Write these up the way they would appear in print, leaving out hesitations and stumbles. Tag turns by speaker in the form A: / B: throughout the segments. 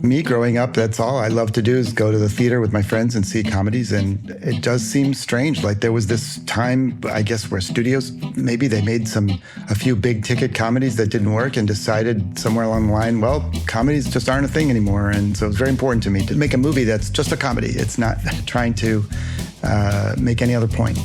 A: Me growing up, that's all I love to do is go to the theater with my friends and see comedies. And it does seem strange. Like there was this time, I guess, where studios, maybe they made a few big ticket comedies that didn't work and decided somewhere along the line, well, comedies just aren't a thing anymore. And so it's very important to me to make a movie that's just a comedy. It's not trying to make any other point.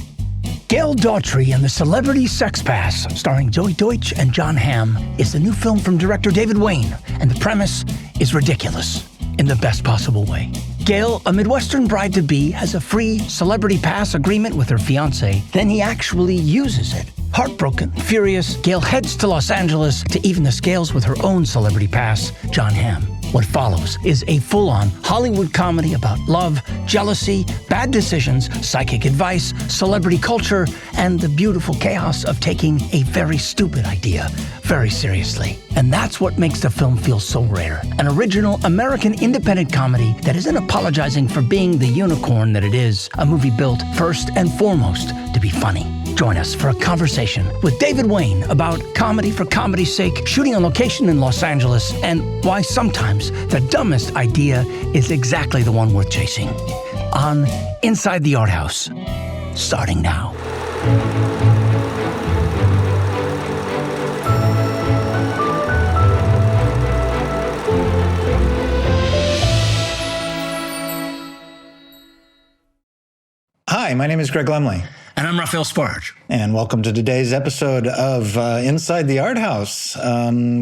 B: Gail Daughtry and the Celebrity Sex Pass, starring Zoey Deutch and Jon Hamm, is the new film from director David Wain, and the premise is ridiculous in the best possible way. Gail, a Midwestern bride-to-be, has a free Celebrity Pass agreement with her fiancé, then he actually uses it. Heartbroken, furious, Gail heads to Los Angeles to even the scales with her own Celebrity Pass, Jon Hamm. What follows is a full-on Hollywood comedy about love, jealousy, bad decisions, psychic advice, celebrity culture, and the beautiful chaos of taking a very stupid idea very seriously. And that's what makes the film feel so rare. An original American independent comedy that isn't apologizing for being the unicorn that it is. A movie built first and foremost to be funny. Join us for a conversation with David Wain about comedy for comedy's sake, shooting on location in Los Angeles, and why sometimes the dumbest idea is exactly the one worth chasing. On Inside the Arthouse, starting now.
C: Hi, my name is Greg Lemley.
B: And I'm Raphael Sparge.
C: And welcome to today's episode of Inside the Arthouse.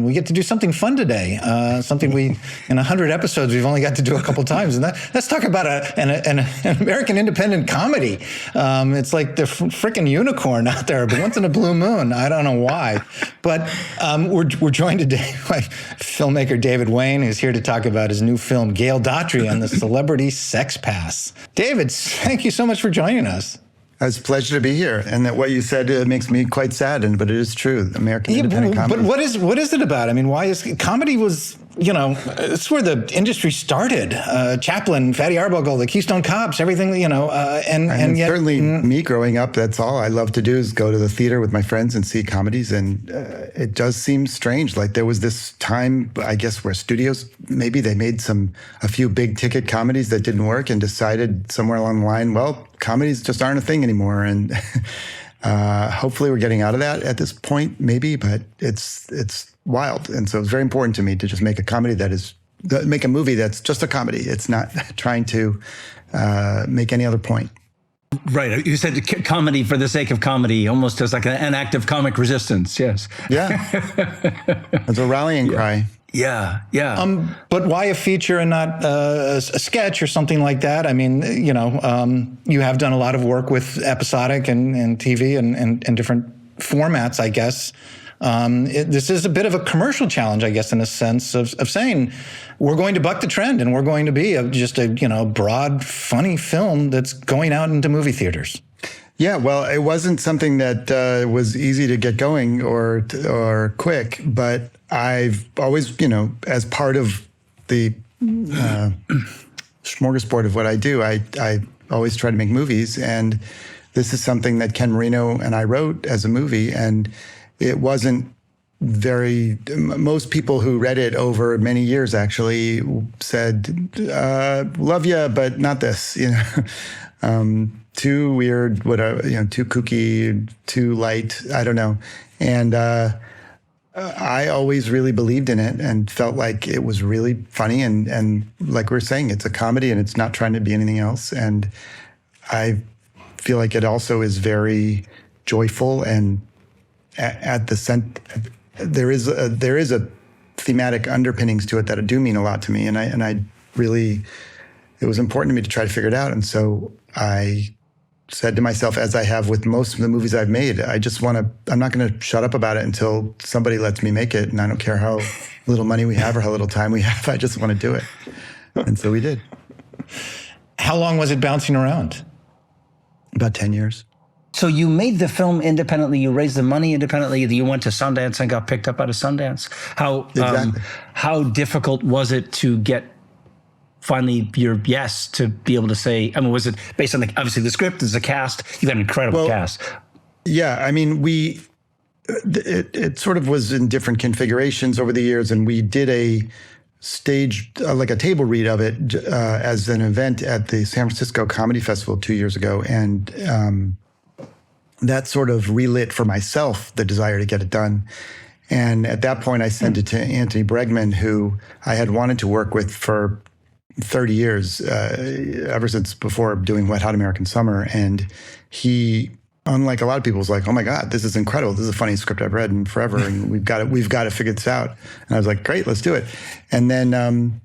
C: We get to do something fun today, something in 100 episodes, we've only got to do a couple times. And let's talk about an American independent comedy. It's like the freaking unicorn out there, but once in a blue moon. I don't know why. But we're joined today by filmmaker David Wain, who's here to talk about his new film, Gail Daughtry and the Celebrity Sex Pass. David, thank you so much for joining us.
A: It's a pleasure to be here. And that what you said makes me quite saddened, but it is true. American independent comedy.
C: But what is it about? I mean, why is comedy was, it's where the industry started. Chaplin, Fatty Arbuckle, the Keystone Cops, everything, and yet...
A: Certainly me growing up, that's all I love to do is go to the theater with my friends and see comedies. And it does seem strange. Like there was this time, I guess, where studios, maybe they made a few big ticket comedies that didn't work and decided somewhere along the line, well, comedies just aren't a thing anymore. And hopefully we're getting out of that at this point, maybe, but it's wild. And so it's very important to me to just make make a movie that's just a comedy. It's not trying to make any other point.
D: Right. You said comedy for the sake of comedy, almost as like an act of comic resistance. Yes.
A: Yeah. It's a rallying cry.
D: Yeah.
C: But why a feature and not a sketch or something like that? I mean, you have done a lot of work with episodic and TV and different formats, I guess. This is a bit of a commercial challenge, I guess, in a sense of saying we're going to buck the trend and we're going to be just a broad, funny film that's going out into movie theaters.
A: Yeah, well, it wasn't something that was easy to get going or quick, but I've always, as part of the smorgasbord of what I do, I always try to make movies, and this is something that Ken Marino and I wrote as a movie, and it wasn't most people who read it over many years actually said, love you, but not this, too weird, too kooky, too light, I don't know. And I always really believed in it and felt like it was really funny. And like we're saying, it's a comedy and it's not trying to be anything else. And I feel like it also is very joyful, and at the center, there is a thematic underpinnings to it that do mean a lot to me. And I really, it was important to me to try to figure it out. And so I said to myself, as I have with most of the movies I've made, I'm not going to shut up about it until somebody lets me make it. And I don't care how little money we have or how little time we have. I just want to do it. And so we did.
C: How long was it bouncing around?
A: About 10 years.
D: So you made the film independently, you raised the money independently, you went to Sundance and got picked up out of Sundance. How difficult was it to get finally your yes to be able to say, was it based on obviously the script, there's a cast, you've got an incredible cast.
A: Yeah, I mean, it sort of was in different configurations over the years, and we did staged like a table read of it as an event at the San Francisco Comedy Festival 2 years ago. And that sort of relit for myself the desire to get it done. And at that point, I sent it to Anthony Bregman, who I had wanted to work with for 30 years, ever since before doing Wet Hot American Summer. And he, unlike a lot of people, was like, "Oh my God, this is incredible. This is the funniest script I've read in forever, and we've got to figure this out." And I was like, "Great, let's do it." And then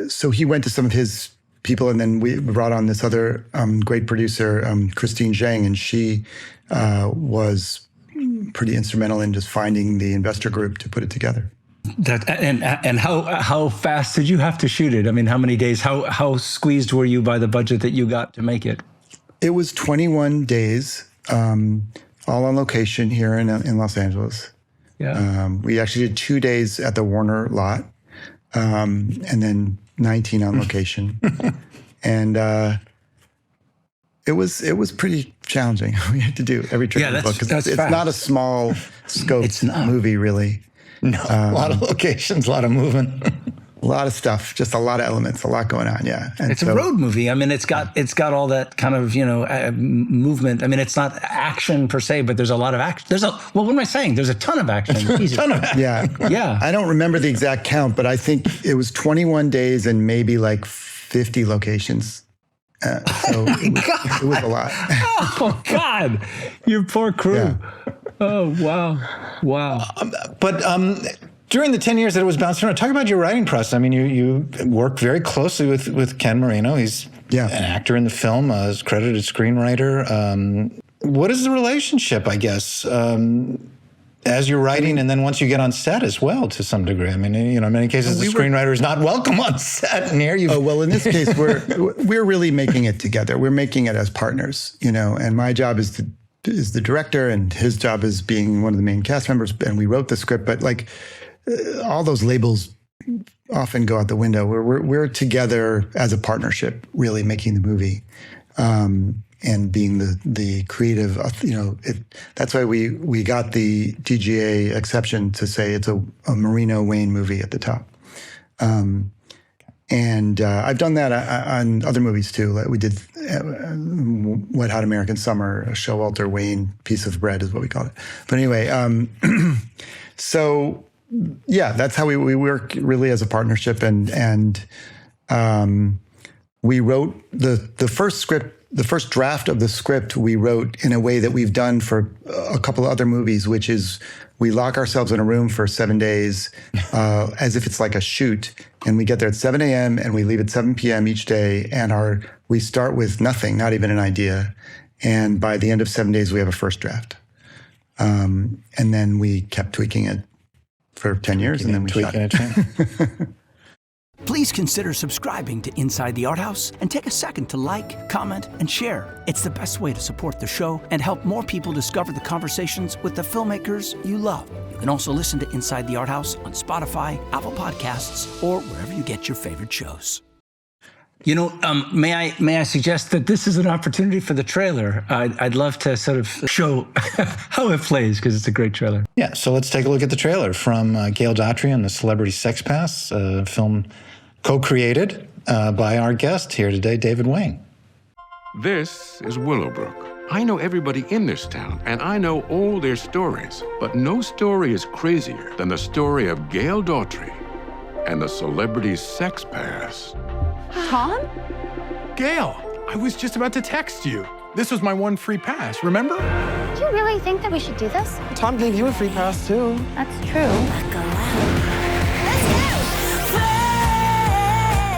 A: so he went to some of his people, and then we brought on this other great producer, Christine Zhang, and she was pretty instrumental in just finding the investor group to put it together.
D: And how fast did you have to shoot it? I mean, how many days? How squeezed were you by the budget that you got to make it?
A: It was 21 days, all on location here in Los Angeles.
D: Yeah.
A: We actually did 2 days at the Warner lot, and then 19 on location, and it was pretty challenging. We had to do every trick in the book because it's not a small scope movie, really.
C: No, a lot of locations, a lot of movement.
A: A lot of stuff, just a lot of elements, a lot going on, yeah. And
D: it's a road movie. I mean, it's got all that kind of, movement. I mean, it's not action per se, but there's a lot of action. What am I saying? There's a ton of action.
A: Yeah.
D: Yeah.
A: I don't remember the exact count, but I think it was 21 days and maybe like 50 locations. So it was a lot.
D: Oh, God. Your poor crew.
A: Yeah.
D: Oh, wow.
C: But during the 10 years that it was bouncing around, talk about your writing process. I mean, you worked very closely with Ken Marino. He's an actor in the film, is credited screenwriter. What is the relationship, I guess, as you're writing and then once you get on set as well, to some degree? I mean, in many cases, the screenwriter is not welcome on set. And here you.
A: Oh, well, in this case, we're really making it together. We're making it as partners, and my job is the director, and his job is being one of the main cast members, and we wrote the script. But like all those labels often go out the window. We're together as a partnership, really making the movie, and being the creative. That's why we got the DGA exception to say it's a Marino Wain movie at the top. And I've done that on other movies too. Like we did Wet Hot American Summer, a Showalter Wain piece of bread is what we called it. But anyway, so yeah, that's how we work really as a partnership. And we wrote the first script. The first draft of the script we wrote in a way that we've done for a couple of other movies, which is we lock ourselves in a room for 7 days as if it's like a shoot. And we get there at 7 a.m. and we leave at 7 p.m. each day. And we start with nothing, not even an idea. And by the end of 7 days, we have a first draft. And then we kept tweaking it for 10 years and then we shot it.
B: Please consider subscribing to Inside the Arthouse and take a second to like, comment, and share. It's the best way to support the show and help more people discover the conversations with the filmmakers you love. You can also listen to Inside the Arthouse on Spotify, Apple Podcasts, or wherever you get your favorite shows.
D: May I suggest that this is an opportunity for the trailer? I'd love to sort of show how it plays because it's a great trailer.
C: Yeah, so let's take a look at the trailer from Gail Daughtry and the Celebrity Sex Pass, a film co-created by our guest here today, David Wang.
E: This is Willowbrook. I know everybody in this town, and I know all their stories. But no story is crazier than the story of Gail Daughtry and the Celebrity Sex Pass.
F: Tom?
G: Gail, I was just about to text you. This was my one free pass, remember?
F: Do you really think that we should do this?
H: Tom gave you a free pass, too.
F: That's true.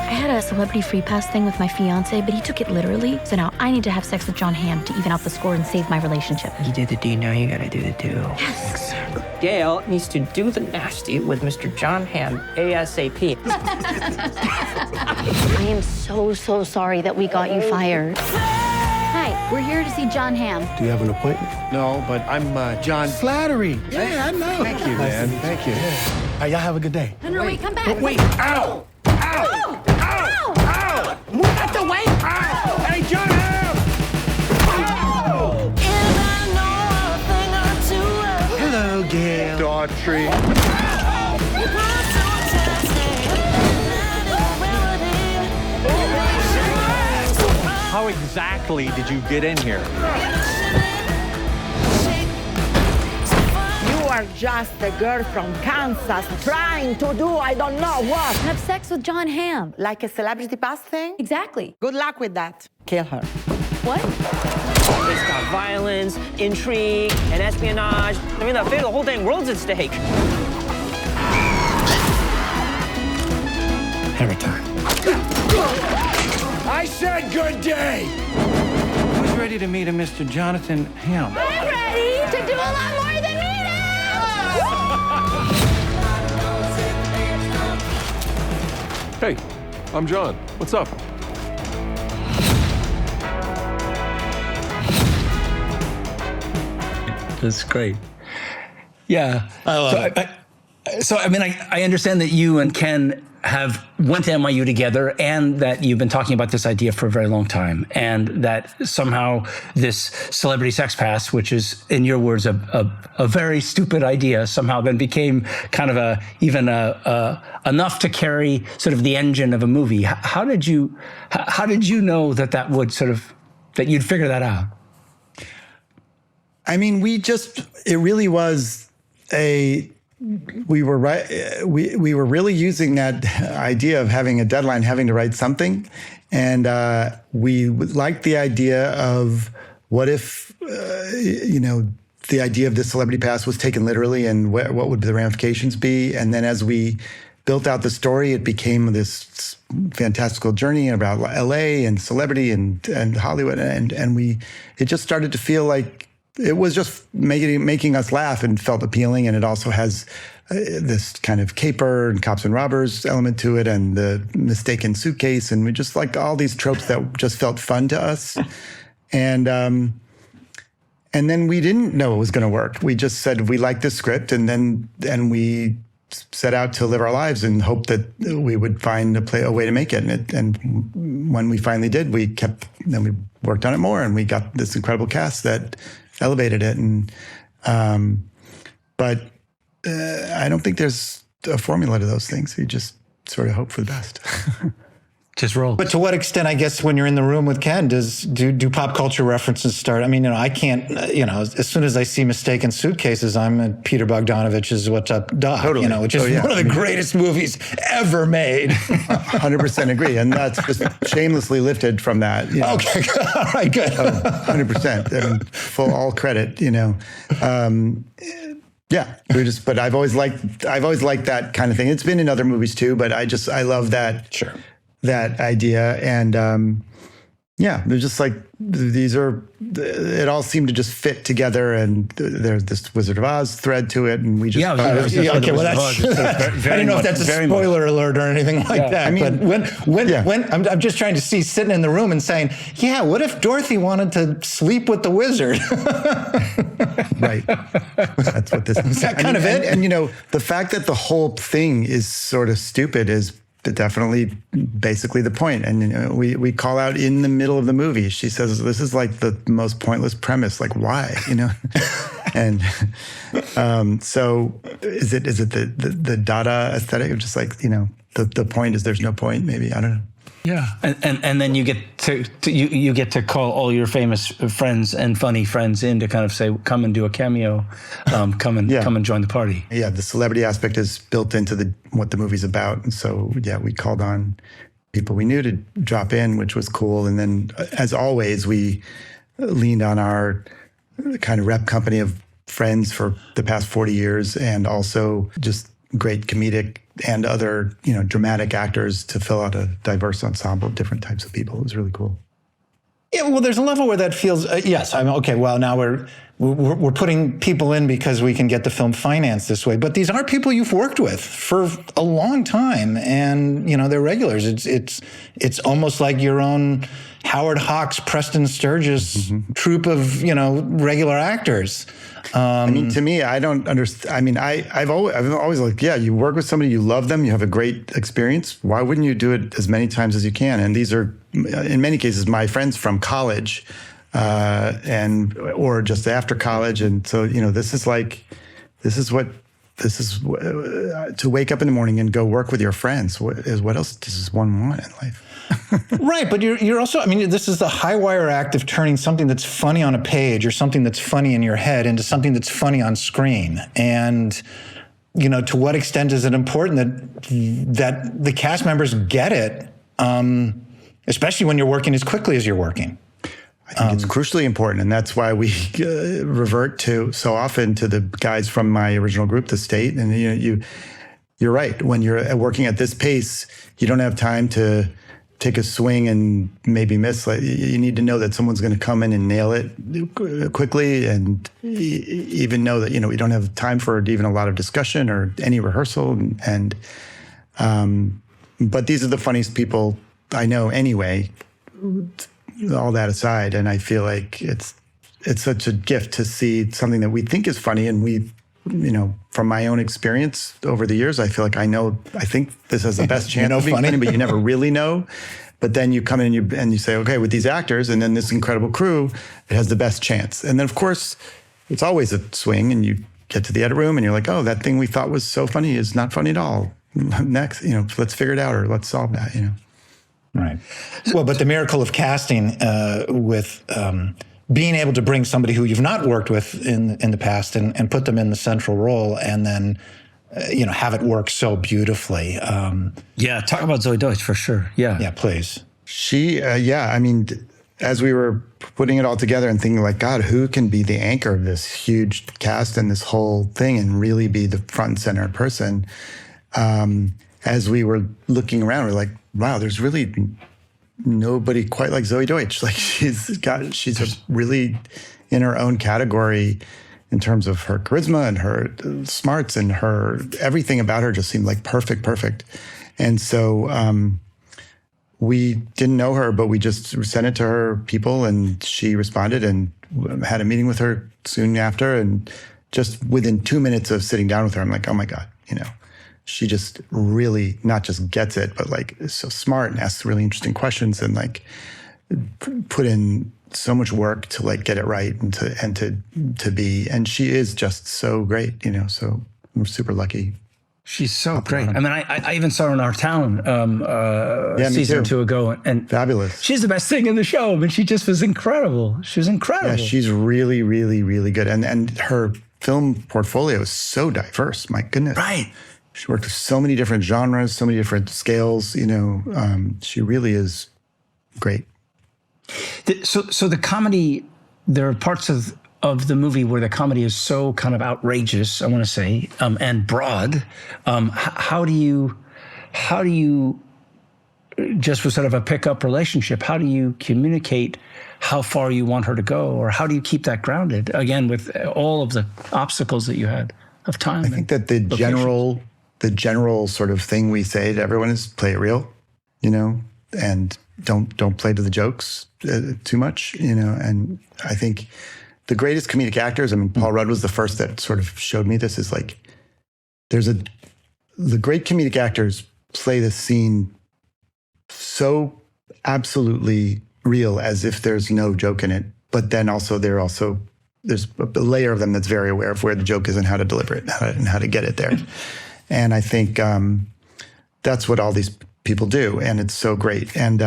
F: I had a celebrity free pass thing with my fiancé, but he took it literally. So now I need to have sex with Jon Hamm to even out the score and save my relationship.
H: You did the D, now you gotta do the do.
F: Yes.
H: Gail needs to do the nasty with Mr. Jon Hamm ASAP.
F: I am so sorry that we got you fired. Hi, we're here to see Jon Hamm.
I: Do you have an appointment?
J: No, but I'm John
I: Slattery. Yeah, I know.
J: Thank you, man. Thank you.
I: All right, y'all have a good day.
F: No, wait, come back.
J: Wait, ow! Ow! Ow! Ow! Move out the way! Ow! Hey, Jon Hamm!
I: Hello,
J: Gail
I: Daughtry.
J: How exactly did you get in here?
K: You are just a girl from Kansas trying to do I don't know what.
F: Have sex with Jon Hamm.
K: Like a celebrity pass thing?
F: Exactly.
K: Good luck with that. Kill her.
F: What?
H: It's got violence, intrigue, and espionage. I mean, the fate of the whole dang world's at stake.
I: Every time.
J: I said good day! Who's ready to meet a Mr. Jonathan Hamm?
F: I'm ready to do a lot more than meet him!
L: Hey, I'm John. What's up?
D: That's great. Yeah.
C: I love it.
D: I mean, I understand that you and Ken went to NYU together, and that you've been talking about this idea for a very long time, and that somehow this celebrity sex pass, which is, in your words, a very stupid idea, somehow then became kind of enough to carry sort of the engine of a movie. How did you know that would sort of, that you'd figure that out?
A: I mean, it really was we were really using that idea of having a deadline, having to write something. And we liked the idea of what if, the idea of this celebrity pass was taken literally, and what would the ramifications be? And then as we built out the story, it became this fantastical journey about LA and celebrity and Hollywood. And it just started to feel like it was just making us laugh and felt appealing. And it also has this kind of caper and cops and robbers element to it, and the mistaken suitcase. And we just liked all these tropes that just felt fun to us. And then we didn't know it was going to work. We just said we like this script, and we set out to live our lives and hope that we would find a way to make it. And when we finally did, then we worked on it more, and we got this incredible cast that elevated it. But I don't think there's a formula to those things. You just sort of hope for the best.
D: Just roll.
C: But to what extent, I guess, when you're in the room with Ken, do pop culture references start? I mean, I can't, as soon as I see mistaken suitcases, I'm at Peter Bogdanovich's What's Up, Doc,
A: Totally.
C: Which is one of the greatest movies ever made.
A: 100% agree. And that's just shamelessly lifted from that.
C: Okay, all right, good.
A: 100%. I mean, all credit, Yeah, but I've always liked that kind of thing. It's been in other movies too, but I love that.
C: Sure.
A: That idea. And they're just like, it all seemed to just fit together, and there's this Wizard of Oz thread to it, and we just
C: I don't know if that's a spoiler alert or anything like that. I mean, but when I'm just trying to see, sitting in the room and saying, what if Dorothy wanted to sleep with the wizard?
A: Right. That's what this is.
C: That kind of it.
A: And the fact that the whole thing is sort of stupid is definitely basically the point. And we call out in the middle of the movie. She says, "This is like the most pointless premise. Like, why?" And so is it the Dada aesthetic of just like the point is there's no point? Maybe, I don't know.
D: Yeah, and then you get to call all your famous friends and funny friends in to kind of say, come and do a cameo, come and join the party.
A: Yeah, the celebrity aspect is built into what the movie's about, and so we called on people we knew to drop in, which was cool. And then, as always, we leaned on our kind of rep company of friends for the past 40 years, and also just great comedic and other, dramatic actors to fill out a diverse ensemble of different types of people. It was really cool.
C: Yeah, well, there's a level where that feels, yes, I'm okay. Well, now we're putting people in because we can get the film financed this way. But these are people you've worked with for a long time, and they're regulars. It's almost like your own Howard Hawks, Preston Sturges troupe of regular actors.
A: I mean, to me, I don't understand. I mean, I've always like, you work with somebody, you love them, you have a great experience. Why wouldn't you do it as many times as you can? And these are, in many cases, my friends from college, or just after college. And so, this to wake up in the morning and go work with your friends. What else does one want in life?
C: Right, but you're also, I mean, this is the high wire act of turning something that's funny on a page or something that's funny in your head into something that's funny on screen. And, you know, to what extent is it important that the cast members get it, especially when you're working as quickly as you're working?
A: I think it's crucially important, and that's why we revert so often to the guys from my original group, The State. And you're right. When you're working at this pace, you don't have time to take a swing and maybe miss. Like, you need to know that someone's going to come in and nail it quickly, and even know that we don't have time for even a lot of discussion or any rehearsal. But these are the funniest people I know anyway. All that aside, and I feel like it's such a gift to see something that we think is funny, and we, from my own experience over the years, I feel like I think this has the best chance of being funny, but you never really know. But then you come in and you say, okay, with these actors and then this incredible crew, it has the best chance. And then of course, it's always a swing, and you get to the edit room and you're like, oh, that thing we thought was so funny is not funny at all. Next, let's figure it out, or let's solve that,
C: Right. Well, but the miracle of casting with being able to bring somebody who you've not worked with in the past and put them in the central role, and then have it work so beautifully.
D: Talk about Zoey Deutch for sure.
C: Yeah, please.
A: She, I mean, as we were putting it all together and thinking like, God, who can be the anchor of this huge cast and this whole thing and really be the front and center person? As we were looking around, we're like, wow, there's really nobody quite like Zoey Deutch. Like, she's really in her own category in terms of her charisma and her smarts, and her everything about her just seemed like perfect. And so we didn't know her, but we just sent it to her people, and she responded, and had a meeting with her soon after. And just within 2 minutes of sitting down with her, I'm like, oh my God, she just really not just gets it, but like is so smart and asks really interesting questions, and like put in so much work to like get it right and to be. And she is just so great, So we're super lucky.
D: She's so great. I mean, I even saw her in Our Town season or two ago, and
A: fabulous.
D: She's the best thing in the show. I mean, she just was incredible. She was incredible.
A: Yeah, she's really, really, really good, and her film portfolio is so diverse. My goodness,
D: right.
A: She worked with so many different genres, so many different scales. She really is great.
D: So the comedy, there are parts of the movie where the comedy is so kind of outrageous, I want to say, and broad. How do you, just with sort of a pickup relationship, how do you communicate how far you want her to go, or how do you keep that grounded again with all of the obstacles that you had of time?
A: I think that the general sort of thing we say to everyone is play it real, and don't play to the jokes too much, And I think the greatest comedic actors, I mean, Paul Rudd was the first that sort of showed me this, is like, the great comedic actors play the scene so absolutely real, as if there's no joke in it. But then also there's a layer of them that's very aware of where the joke is and how to deliver it and how to get it there. And I think that's what all these people do, and it's so great. And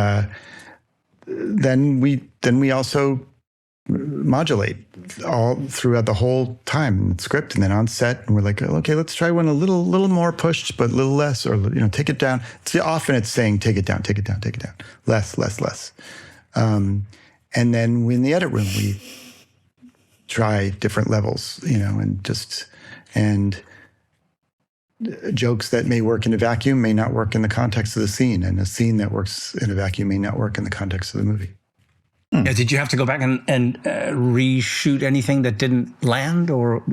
A: then we also modulate all throughout the whole time in the script, and then on set, and we're like, okay, let's try one a little more pushed, but a little less, or take it down. Often it's saying take it down, less. And then in the edit room, we try different levels, and jokes that may work in a vacuum may not work in the context of the scene, and a scene that works in a vacuum may not work in the context of the movie.
D: Did you have to go back and reshoot anything that didn't land, or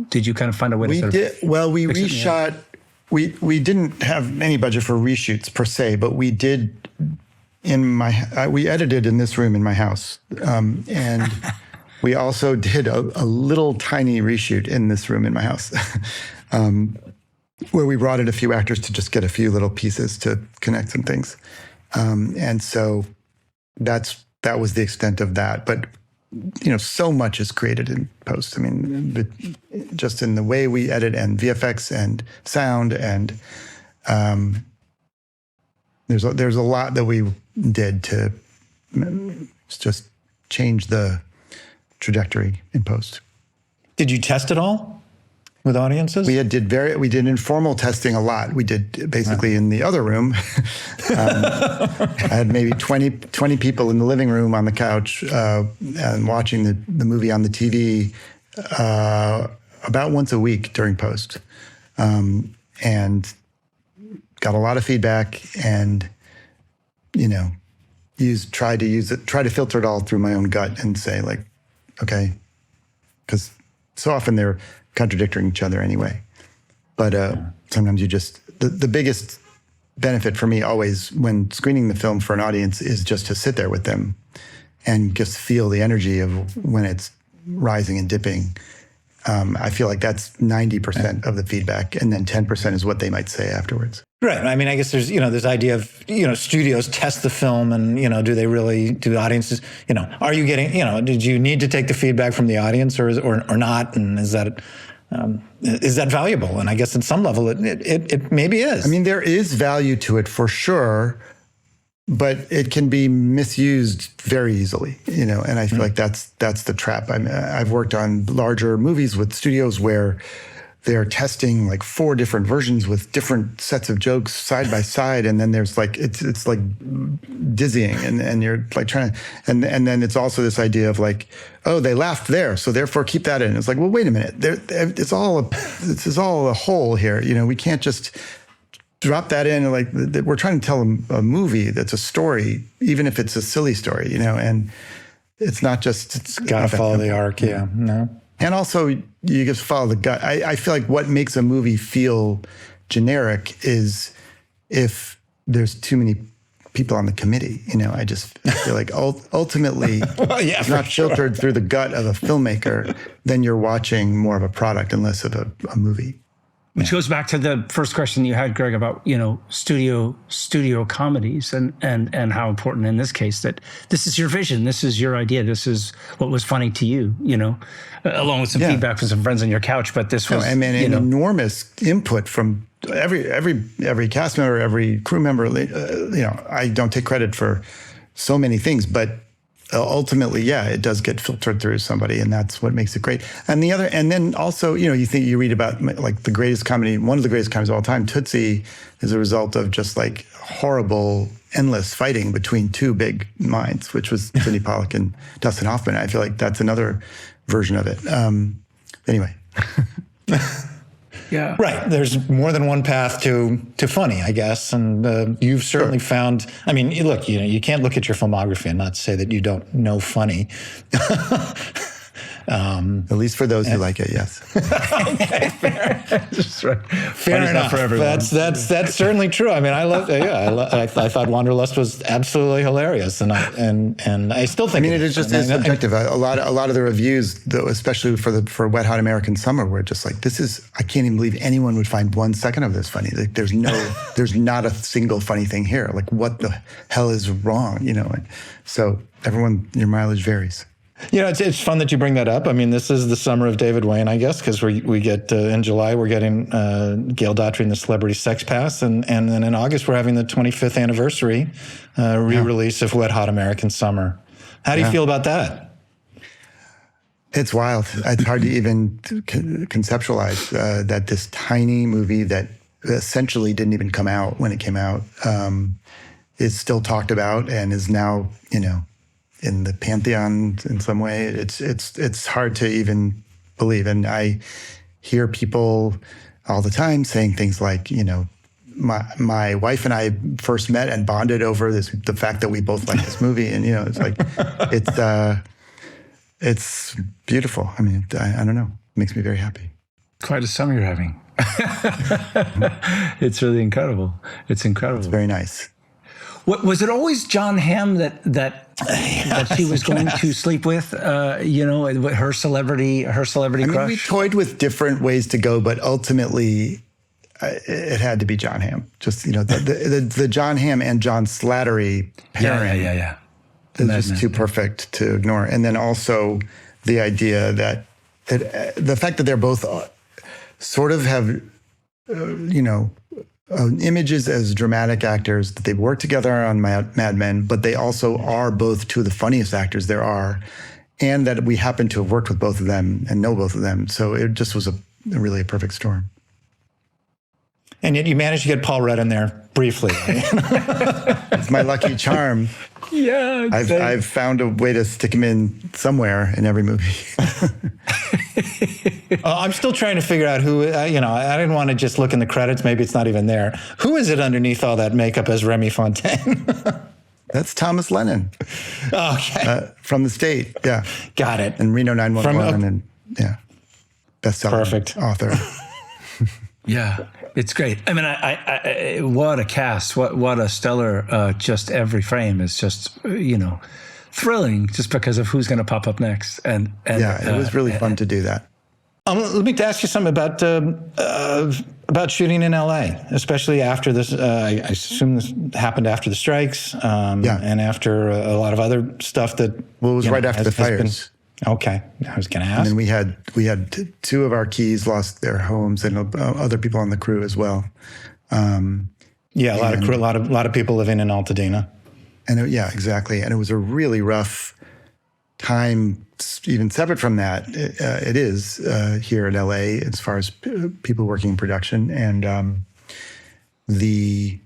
D: did you kind of find a way to sort of...
A: Well, we reshot. We didn't have any budget for reshoots per se, but we did we edited in this room in my house, and we also did a little tiny reshoot in this room in my house. Where we brought in a few actors to just get a few little pieces to connect some things. And so that was the extent of that. But so much is created in post. I mean, just in the way we edit and VFX and sound, and there's a lot that we did to just change the trajectory in post.
C: Did you test it all with audiences?
A: We did informal testing a lot. We did basically in the other room. I had maybe 20 people in the living room on the couch and watching the movie on the TV about once a week during post, and got a lot of feedback, and try to filter it all through my own gut and say, like, okay, because so often they're contradicting each other anyway. But sometimes the biggest benefit for me always when screening the film for an audience is just to sit there with them and just feel the energy of when it's rising and dipping. I feel like that's 90% of the feedback, and then 10% is what they might say afterwards.
C: Right. I mean, I guess there's, this idea of, studios test the film and, do the audiences, are you getting, did you need to take the feedback from the audience or not? And is that valuable? And I guess at some level it maybe is.
A: I mean, there is value to it for sure, but it can be misused very easily, and I feel like that's the trap. I've worked on larger movies with studios where they're testing like 4 different versions with different sets of jokes side by side, and then there's like it's like dizzying, and you're like trying to, and then it's also this idea of like, oh, they laughed there, so therefore keep that in. It's like, well, wait a minute, it's all a whole here. We can't just drop that in. Like, we're trying to tell a movie that's a story, even if it's a silly story, and it's not just
C: it's got to follow the arc. Yeah, no.
A: And also, you just follow the gut. I feel like what makes a movie feel generic is if there's too many people on the committee. I just feel like ultimately, it's not filtered through the gut of a filmmaker. Then you're watching more of a product and less of a movie.
D: Which goes back to the first question you had, Greg, about studio comedies and how important in this case that this is your vision, this is your idea, this is what was funny to you, along with some feedback from some friends on your couch. But this was
A: an enormous input from every cast member, every crew member. I don't take credit for so many things, but ultimately, it does get filtered through somebody, and that's what makes it great. And then also, you read about like the greatest comedy, one of the greatest comedies of all time, Tootsie, is a result of just like horrible, endless fighting between 2 big minds, which was Sidney Pollack and Dustin Hoffman. I feel like that's another version of it. Anyway.
D: Yeah.
C: Right. There's more than one path to funny, I guess. And you've certainly found, I mean, look, you can't look at your filmography and not say that you don't know funny.
A: At least for those who like it, yes.
C: Okay, fair.
D: That's right.
C: Fair enough.
D: For everyone.
C: That's certainly true. I mean, I thought Wanderlust was absolutely hilarious, and I still think.
A: I mean, it is just subjective. A lot of the reviews, though, especially for Wet Hot American Summer, were just like, I can't even believe anyone would find 1 second of this funny. Like, there's not a single funny thing here. Like, what the hell is wrong? So everyone, your mileage varies.
C: It's fun that you bring that up. I mean, this is the summer of David Wain, I guess, because we get in July we're getting Gail Daughtry and the Celebrity Sex Pass, and then in August we're having the 25th anniversary re-release of Wet Hot American Summer. How do you feel about that?
A: It's wild. It's hard to even conceptualize that this tiny movie that essentially didn't even come out when it came out is still talked about and is now, in the pantheon in some way. It's hard to even believe. And I hear people all the time saying things like, my wife and I first met and bonded over the fact that we both like this movie. And, it's like, it's beautiful. I mean, I don't know. It makes me very happy.
D: Quite a summer you're having. It's really incredible. It's incredible.
A: It's very nice.
D: Was it always Jon Hamm that she was going to sleep with? Her celebrity crush.
A: We toyed with different ways to go, but ultimately, it had to be Jon Hamm. Just the Jon Hamm and John Slattery pairing.
D: Yeah.
A: It's just too perfect to ignore. And then also the idea that the fact that they're both sort of have, images as dramatic actors, that they've worked together on Mad Men, but they also are both two of the funniest actors there are, and that we happen to have worked with both of them and know both of them. So it just was really a perfect storm.
C: And yet you managed to get Paul Rudd in there briefly.
A: It's my lucky charm.
D: Yeah.
A: I've found a way to stick him in somewhere in every movie.
C: I'm still trying to figure out who, I didn't want to just look in the credits. Maybe it's not even there. Who is it underneath all that makeup as Remy Fontaine?
A: That's Thomas Lennon.
C: Okay.
A: From the state. Yeah.
C: Got it.
A: And Reno 911 and best-selling
C: Perfect.
A: author.
D: Yeah, it's great. I mean, I what a cast, what a stellar, just every frame is just, thrilling just because of who's going to pop up next. And
A: it was really fun to do that.
C: Let me ask you something about shooting in LA, especially after this. I assume this happened after the strikes, and after a lot of other stuff that.
A: Well, it was right after the fires.
C: Okay, I was going to ask.
A: And then we had two of our keys lost their homes, and other people on the crew as well.
C: A lot of people living in Altadena.
A: And exactly. And it was a really rough time, even separate from that. It is here in LA as far as people working in production, and the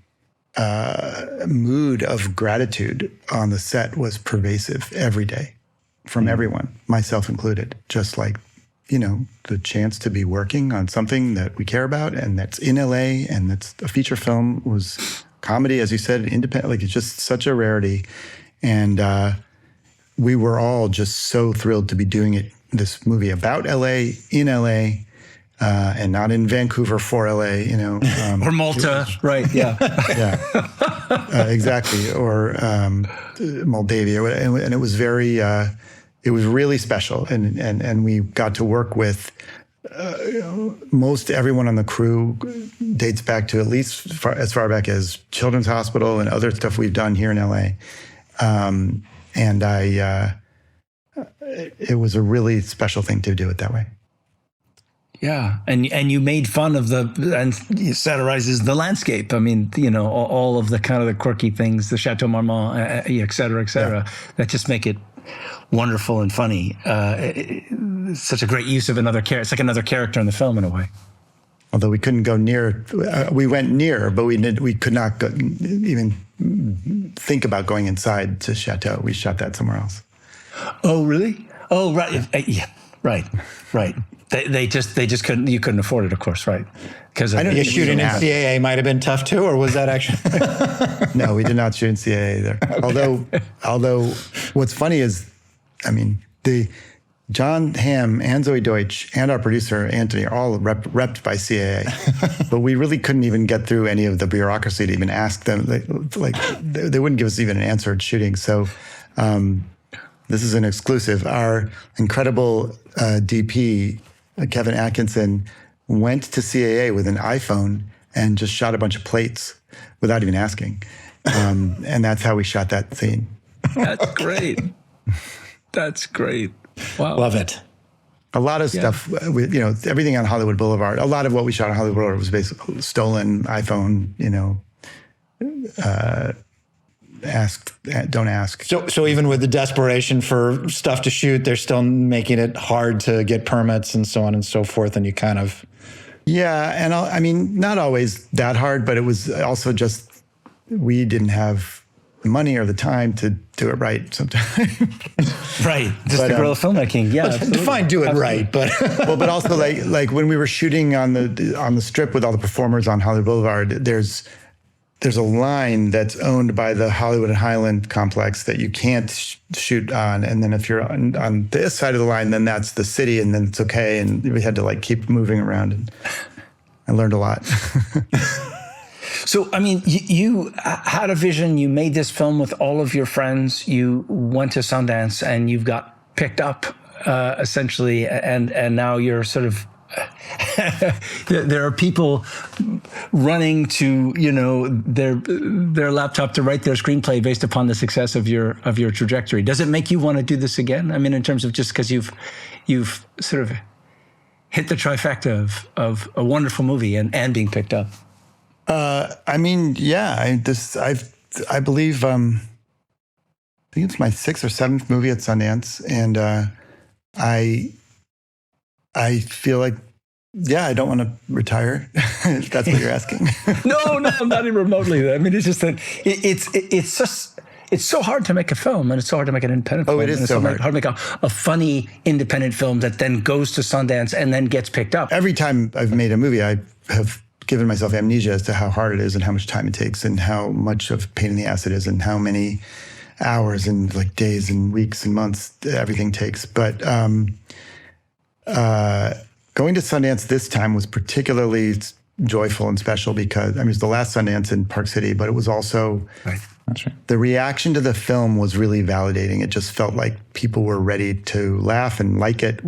A: mood of gratitude on the set was pervasive every day. From everyone, myself included, just like, the chance to be working on something that we care about and that's in LA and that's a feature film was comedy, as you said, independent, like it's just such a rarity. And we were all just so thrilled to be doing this movie about LA, in LA, and not in Vancouver for LA,
D: or Malta, right? Yeah.
A: Exactly. Or Moldavia. And it was very, it was really special. And we got to work with most everyone on the crew. Dates back to at least as far back as Children's Hospital and other stuff we've done here in LA. It was a really special thing to do it that way.
D: Yeah, and you made fun of and you satirizes the landscape. I mean, all of the kind of the quirky things, the Chateau Marmont, et cetera, that just make it wonderful and funny. It's such a great use of another character. It's like another character in the film in a way.
A: Although we couldn't go near, we went near, but we could not go, even think about going inside to Chateau. We shot that somewhere else.
D: Oh, really? Oh, right. Yeah, right. They just couldn't. You couldn't afford it, of course, right? Because
C: shooting in CAA might have been tough too, or was that actually?
A: No, we did not shoot in CAA either. Okay. Although, what's funny is, the Jon Hamm and Zoey Deutch and our producer Anthony are all repped by CAA, but we really couldn't even get through any of the bureaucracy to even ask them. They wouldn't give us even an answer at shooting. So. This is an exclusive. Our incredible DP, Kevin Atkinson, went to CAA with an iPhone and just shot a bunch of plates without even asking. And that's how we shot that scene.
D: That's great. That's great. Wow.
C: Love it.
A: A lot of stuff, everything on Hollywood Boulevard, a lot of what we shot on Hollywood Boulevard was basically stolen iPhone, ask, don't ask.
C: So even with the desperation for stuff to shoot, they're still making it hard to get permits and so on and so forth. And you kind of.
A: Yeah. And not always that hard, but it was also just, we didn't have the money or the time to do it right sometimes.
D: Right. Just the guerrilla filmmaking. Yeah.
C: Define do it right. But
A: but also like when we were shooting on the strip with all the performers on Hollywood Boulevard, there's a line that's owned by the Hollywood and Highland complex that you can't shoot on. And then if you're on this side of the line, then that's the city and then it's okay. And we had to keep moving around, and I learned a lot.
D: So, you had a vision, you made this film with all of your friends, you went to Sundance and you've got picked up essentially. And now you're sort of there are people running to their laptop to write their screenplay based upon the success of your trajectory. Does it make you want to do this again? I mean, in terms of just because you've sort of hit the trifecta of a wonderful movie and being picked up.
A: I mean, yeah. I believe I think it's my 6th or 7th movie at Sundance, and I feel like, yeah, I don't want to retire. If that's what you're asking.
D: No, not even remotely. I mean, it's just that it's so hard to make a film, and it's so hard to make an independent film.
A: Oh, it is so hard.
D: Hard to make a funny independent film that then goes to Sundance and then gets picked up.
A: Every time I've made a movie, I have given myself amnesia as to how hard it is and how much time it takes and how much of a pain in the ass it is and how many hours and like days and weeks and months everything takes. But going to Sundance this time was particularly joyful and special because, I mean, it was the last Sundance in Park City, but it was also,
C: right. That's right.
A: The reaction to the film was really validating. It just felt like people were ready to laugh and like it.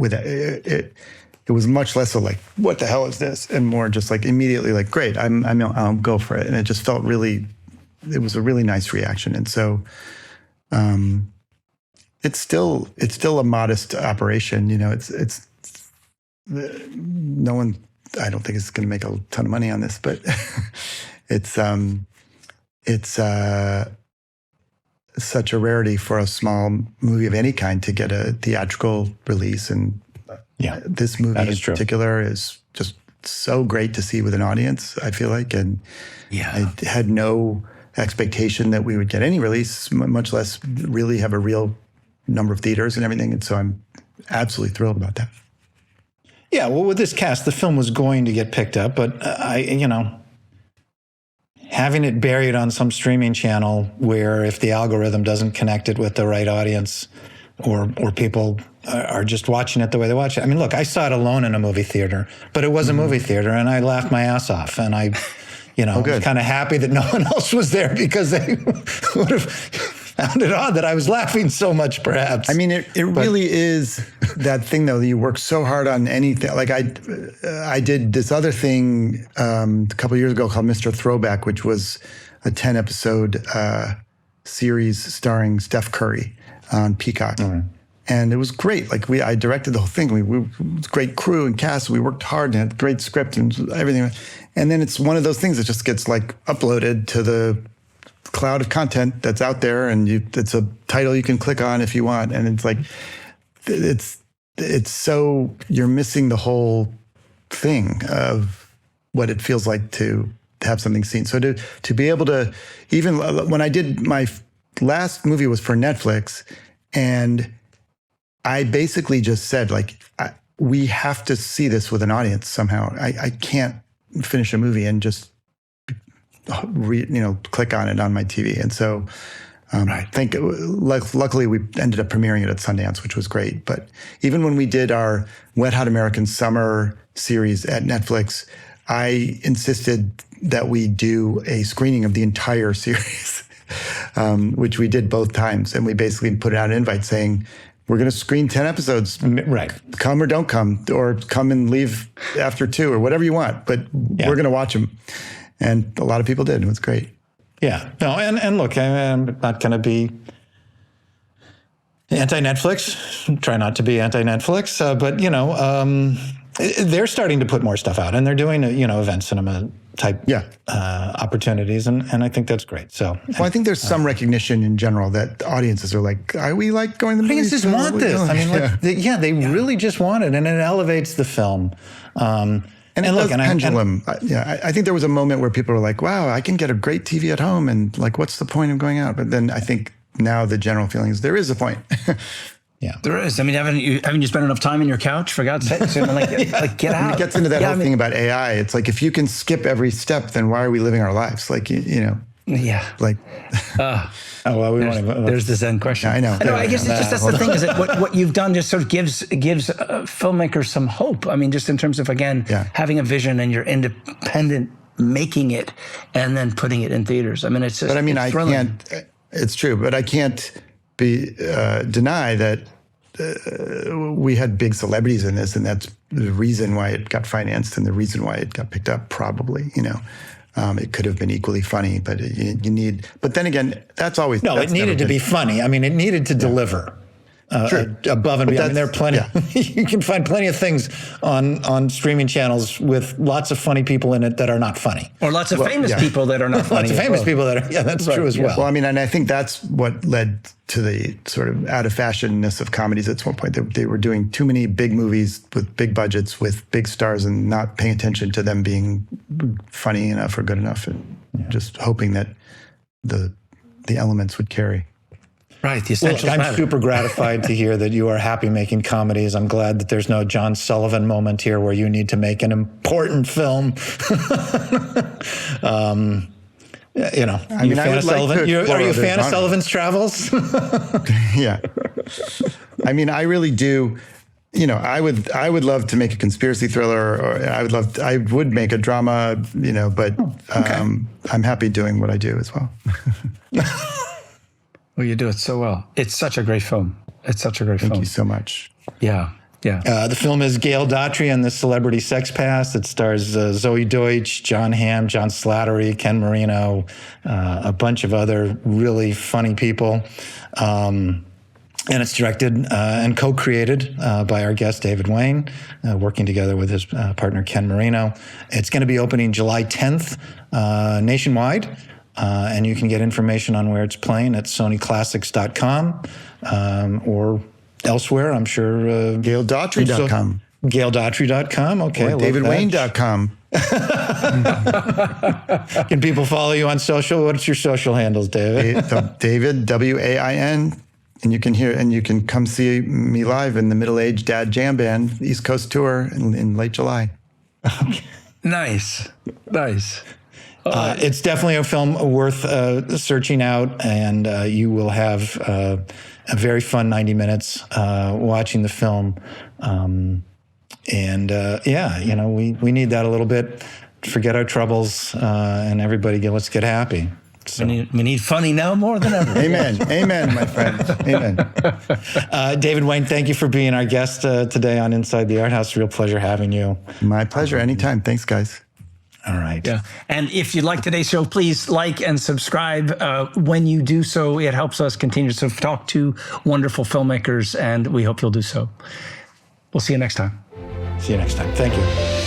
A: It was much less of like, what the hell is this? And more just like immediately like, great, I'll go for it. And it just felt really, it was a really nice reaction. And so, it's still a modest operation. It's no one, I don't think is going to make a ton of money on this, but it's such a rarity for a small movie of any kind to get a theatrical release. And this movie in particular is just so great to see with an audience, I feel like. And I had no expectation that we would get any release, much less really have a real number of theaters and everything. And so I'm absolutely thrilled about that.
C: Yeah, well, with this cast, the film was going to get picked up, but having it buried on some streaming channel where if the algorithm doesn't connect it with the right audience or people are just watching it the way they watch it. I mean, look, I saw it alone in a movie theater, but it was a movie theater and I laughed my ass off and I was kind of happy that no one else was there because they would have found it odd that I was laughing so much, perhaps.
A: I mean, it really is that thing, though, that you work so hard on anything. Like I did this other thing a couple of years ago called Mr. Throwback, which was a 10-episode series starring Steph Curry on Peacock. Mm-hmm. And it was great. Like I directed the whole thing. It was great crew and cast. We worked hard and had a great script and everything. And then it's one of those things that just gets like uploaded to the cloud of content that's out there, and it's a title you can click on if you want. And it's like, it's so you're missing the whole thing of what it feels like to have something seen. So to be able to, even when I did my last movie was for Netflix, and I basically just said like, we have to see this with an audience somehow. I can't finish a movie and just click on it on my TV. And so luckily we ended up premiering it at Sundance, which was great. But even when we did our Wet Hot American Summer series at Netflix, I insisted that we do a screening of the entire series, which we did both times. And we basically put out an invite saying, we're going to screen 10 episodes.
C: Right.
A: Come or don't come, or come and leave after 2 or whatever you want. But we're going to watch them. And a lot of people did. It was great.
C: Yeah. No, and look, I'm not going to be anti-Netflix. Try not to be anti-Netflix. But, they're starting to put more stuff out. And they're doing, event cinema type opportunities. And I think that's great. So,
A: I think there's some recognition in general that audiences are like, we like going to the movies.
C: Audiences want this. I mean, they really just want it. And it elevates the film.
A: And look, pendulum. I think there was a moment where people were like, wow, I can get a great TV at home. And like, what's the point of going out? But then I think now the general feeling is there is a point.
D: Yeah, there is. I mean, haven't you spent enough time on your couch, for God's sake? So, get out.
A: When it gets into that whole thing about AI, it's like, if you can skip every step, then why are we living our lives? Like,
D: Yeah.
A: Like,
D: there's the Zen question.
A: I know.
D: I guess it's just that's the thing, is that what you've done just sort of gives filmmakers some hope. I mean, just in terms of, again, having a vision and you're independent, making it and then putting it in theaters. I mean, it's just. But I mean,
A: it's true, but I can't deny that we had big celebrities in this, and that's the reason why it got financed and the reason why it got picked up, probably, you know. It could have been equally funny, but you need, but then again, that's always,
C: no, it needed to be funny. I mean, it needed to deliver. Above and beyond. I mean, there are plenty. Yeah. You can find plenty of things on streaming channels with lots of funny people in it that are not funny,
D: or lots of famous people that are not funny.
C: Lots of famous people that are. Yeah, that's true as well.
A: Well, I mean, and I think that's what led to the sort of out of fashionness of comedies. At one point, they were doing too many big movies with big budgets with big stars and not paying attention to them being funny enough or good enough, and just hoping that the elements would carry.
D: Right, the essentials
C: I'm
D: matter.
C: super gratified to hear that you are happy making comedies. I'm glad that there's no John Sullivan moment here where you need to make an important film. You know,
A: I mean,
C: fan of Sullivan? Are you a fan of Sullivan's Travels?
A: Yeah. I mean, I really do. You know, I would love to make a conspiracy thriller, or I would make a drama, you know, but I'm happy doing what I do as well.
D: Well, you do it so well. It's such a great film.
A: Thank you so much.
D: Yeah, yeah.
C: The film is Gail Daughtry and the Celebrity Sex Pass. It stars Zoey Deutch, Jon Hamm, John Slattery, Ken Marino, a bunch of other really funny people. And it's directed and co-created by our guest, David Wain, working together with his partner, Ken Marino. It's going to be opening July 10th nationwide. And you can get information on where it's playing at sonyclassics.com or elsewhere. I'm sure.
A: GailDaughtry.com.
C: GailDaughtry.com. Okay.
A: Or DavidWain.com.
C: Can people follow you on social? What's your social handles, David?
A: David, WAIN. And you can come see me live in the Middle Age Dad Jam Band East Coast Tour in late July.
D: Okay. Nice.
C: It's definitely a film worth searching out, and you will have a very fun 90 minutes watching the film. Yeah, you know, we need that a little bit. Forget our troubles, and everybody let's get happy. So.
D: We need funny now more than ever.
A: Amen, my friend. Amen.
C: David Wain, thank you for being our guest today on Inside the Arthouse. Real pleasure having you.
A: My pleasure. Anytime. Thanks, guys.
C: All right.
D: Yeah. And if you like today's show, please like and subscribe. When you do so, it helps us continue to talk to wonderful filmmakers, and we hope you'll do so. We'll see you next time.
C: See you next time. Thank you.